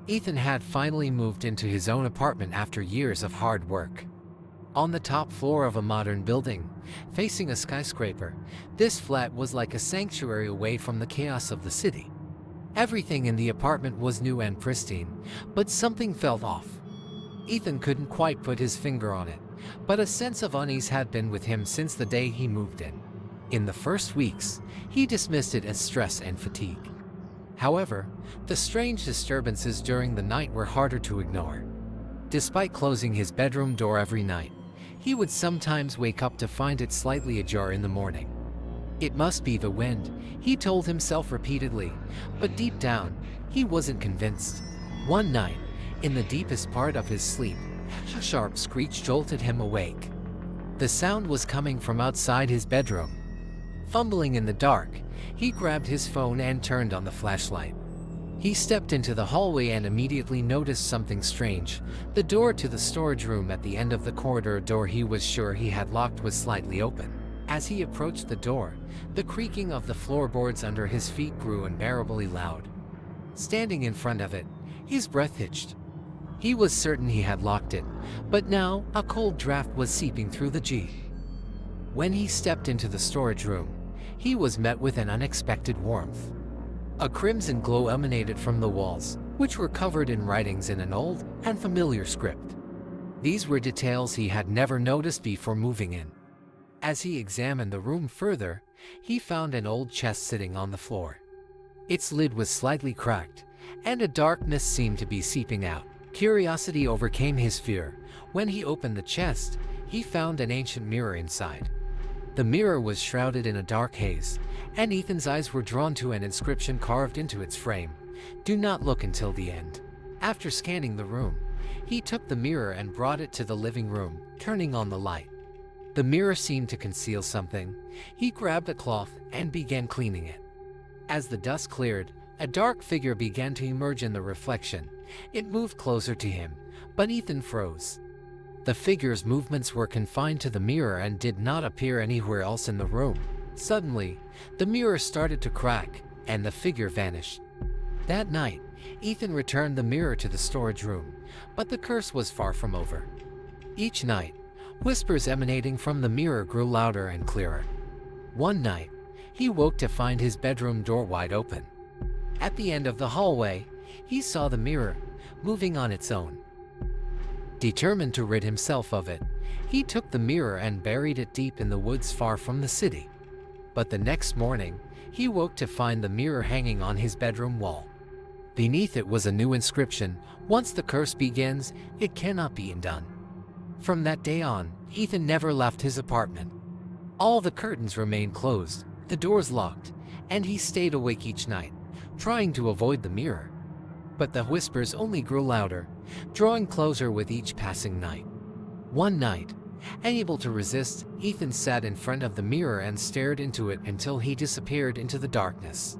Ethan had finally moved into his own apartment after years of hard work. On the top floor of a modern building, facing a skyscraper, this flat was like a sanctuary away from the chaos of the city. Everything in the apartment was new and pristine, but something felt off. Ethan couldn't quite put his finger on it, but a sense of unease had been with him since the day he moved in. In the first weeks, he dismissed it as stress and fatigue. However, the strange disturbances during the night were harder to ignore. Despite closing his bedroom door every night, he would sometimes wake up to find it slightly ajar in the morning. It must be the wind, he told himself repeatedly, but deep down, he wasn't convinced. One night, in the deepest part of his sleep, a sharp screech jolted him awake. The sound was coming from outside his bedroom. Fumbling in the dark, he grabbed his phone and turned on the flashlight. He stepped into the hallway and immediately noticed something strange. The door to the storage room at the end of the corridor door he was sure he had locked was slightly open. As he approached the door, the creaking of the floorboards under his feet grew unbearably loud. Standing in front of it, his breath hitched. He was certain he had locked it, but now a cold draft was seeping through the G. When he stepped into the storage room, he was met with an unexpected warmth. A crimson glow emanated from the walls, which were covered in writings in an old and familiar script. These were details he had never noticed before moving in. As he examined the room further, he found an old chest sitting on the floor. Its lid was slightly cracked, and a darkness seemed to be seeping out. Curiosity overcame his fear. When he opened the chest, he found an ancient mirror inside. The mirror was shrouded in a dark haze, and Ethan's eyes were drawn to an inscription carved into its frame. "Do not look until the end." After scanning the room, he took the mirror and brought it to the living room, turning on the light. The mirror seemed to conceal something. He grabbed a cloth and began cleaning it. As the dust cleared, a dark figure began to emerge in the reflection. It moved closer to him, but Ethan froze. The figure's movements were confined to the mirror and did not appear anywhere else in the room. Suddenly, the mirror started to crack, and the figure vanished. That night, Ethan returned the mirror to the storage room, but the curse was far from over. Each night, whispers emanating from the mirror grew louder and clearer. One night, he woke to find his bedroom door wide open. At the end of the hallway, he saw the mirror, moving on its own. Determined to rid himself of it, he took the mirror and buried it deep in the woods far from the city. But the next morning, he woke to find the mirror hanging on his bedroom wall. Beneath it was a new inscription: "Once the curse begins, it cannot be undone." From that day on, Ethan never left his apartment. All the curtains remained closed, the doors locked, and he stayed awake each night, trying to avoid the mirror. But the whispers only grew louder, drawing closer with each passing night. One night, unable to resist, Ethan sat in front of the mirror and stared into it until he disappeared into the darkness.